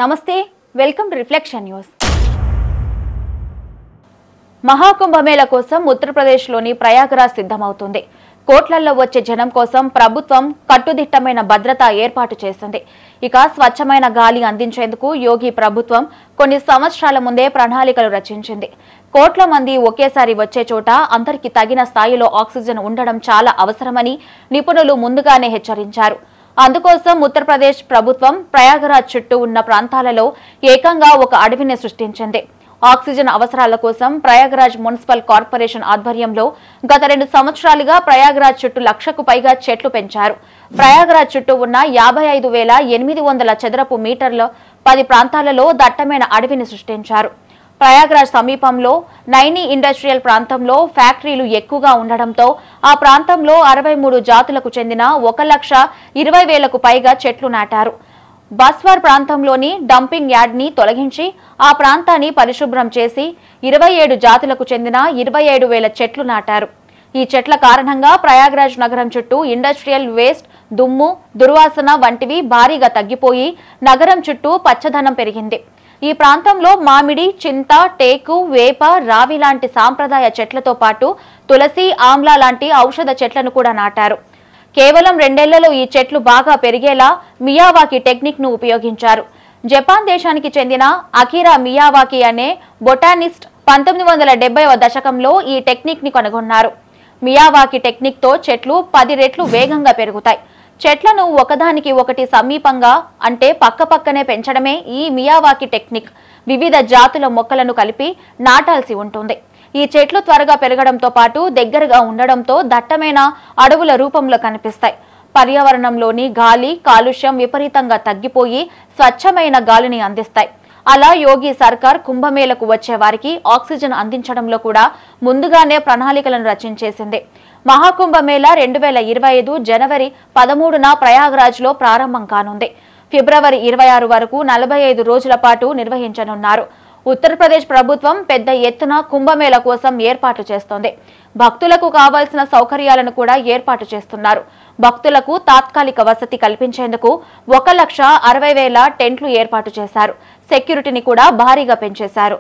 నమస్తే welcome to reflection news. Maha Kumbh Mela కోసం ఉత్తరప్రదేశ్లోని ప్రయాగరాజ్ సిద్ధమవుతుంది। కోట్లల్లో వచ్చే జనం కోసం ప్రభుత్వం కట్టుదిట్టమైన భద్రతా ఏర్పాటు చేసింది। ఇక స్వచ్ఛమైన గాలి అందించేందుకు యోగి ప్రభుత్వం కొన్ని సంవత్సరాల ముందే ప్రణాళికలు రచించింది। కోట్ల మంది ఒకేసారి వచ్చే చోట అందరికీ తగిన స్థాయిలో ఆక్సిజన్ ఉండడం చాలా అవసరమని నిపుణులు ముందుగానే హెచ్చరించారు। అందుకోసం ఉత్తరప్రదేశ్ ప్రభుత్వం ప్రయాగరాజ్ చుట్టూ ఉన్న ప్రాంతాలలో ఏకంగా ఒక అడవిని సృష్టించింది। ఆక్సిజన్ అవసరాల కోసం ప్రయాగరాజ్ మున్సిపల్ కార్పొరేషన్ ఆధ్వర్యంలో గత 2 సంవత్సరాలుగా ప్రయాగరాజ్ చుట్టూ 1,00,000కు పైగా చెట్లు పెంచారు। ప్రయాగరాజ్ చుట్టూ ఉన్న 55,800 చదరపు మీటర్ల 10 ప్రాంతాలలో దట్టమైన అడవిని సృష్టించారు। ప్రయాగరాజ్ సమీపంలో నైని ఇండస్ట్రియల్ ప్రాంతంలో ఫ్యాక్టరీలు ఎక్కువగా ఉండడంతో ఆ ప్రాంతంలో 63 జాతులకు చెందిన 1,20,000కు పైగా చెట్లు నాటారు। బస్వార్ ప్రాంతంలోని డంపింగ్ యార్డ్ ని తొలగించి ఆ ప్రాంతాన్ని పరిశుభ్రం చేసి 27 జాతులకు చెందిన 27,000 చెట్లు నాటారు। ఈ చెట్ల కారణంగా ప్రయాగరాజ్ నగరం చుట్టూ ఇండస్ట్రియల్ వేస్ట్, దుమ్ము, దుర్వాసన వంటివి భారీగా తగ్గిపోయి నగరం చుట్టూ పచ్చదనం పెరిగింది। ఈ ప్రాంతంలో మామిడి, చింత, టేకు, వేప, రావి లాంటి సాంప్రదాయ చెట్లతో పాటు తులసి, ఆమ్లా లాంటి ఔషధ చెట్లను కూడా నాటారు। కేవలం 2 ఏళ్లలో ఈ చెట్లు బాగా పెరిగేలా మియావాకి టెక్నిక్ ను ఉపయోగించారు। జపాన్ దేశానికి చెందిన అకిరా మియావాకి అనే బొటానిస్ట్ 1970వ దశకంలో ఈ టెక్నిక్ ని కనుగొన్నారు। మియావాకి టెక్నిక్ తో చెట్లు 10 రెట్లు వేగంగా పెరుగుతాయి। చెట్లను ఒకదానికి ఒకటి సమీపంగా అంటే పక్కపక్కనే పెంచడమే ఈ మియావాకి టెక్నిక్। వివిధ జాతుల మొక్కలను కలిపి నాటాల్సి ఉంటుంది। ఈ చెట్లు త్వరగా పెరగడంతో పాటు దగ్గరగా ఉండడంతో దట్టమైన అడవుల రూపంలో కనిపిస్తాయి। పర్యావరణంలోని గాలి కాలుష్యం విపరీతంగా తగ్గిపోయి స్వచ్ఛమైన గాలిని అందిస్తాయి। అలా యోగి సర్కార్ కుంభమేళకు వచ్చే వారికి ఆక్సిజన్ అందించడంలో కూడా ముందుగానే ప్రణాళికలను రచించేసింది। మహాకుంభమేళ 2025 జనవరి 13న ప్రయాగరాజ్ లో ప్రారంభం కానుంది। ఫిబ్రవరి 26 వరకు 45 రోజుల పాటు నిర్వహించనున్నారు। ఉత్తరప్రదేశ్ ప్రభుత్వం పెద్ద ఎత్తున కుంభమేళ కోసం ఏర్పాట్లు చేస్తోంది। భక్తులకు కావాల్సిన సౌకర్యాలను కూడా ఏర్పాటు చేస్తున్నారు। భక్తులకు తాత్కాలిక వసతి కల్పించేందుకు 1,60,000 టెంట్లు ఏర్పాటు చేశారు। సెక్యూరిటీని కూడా భారీగా పెంచేశారు।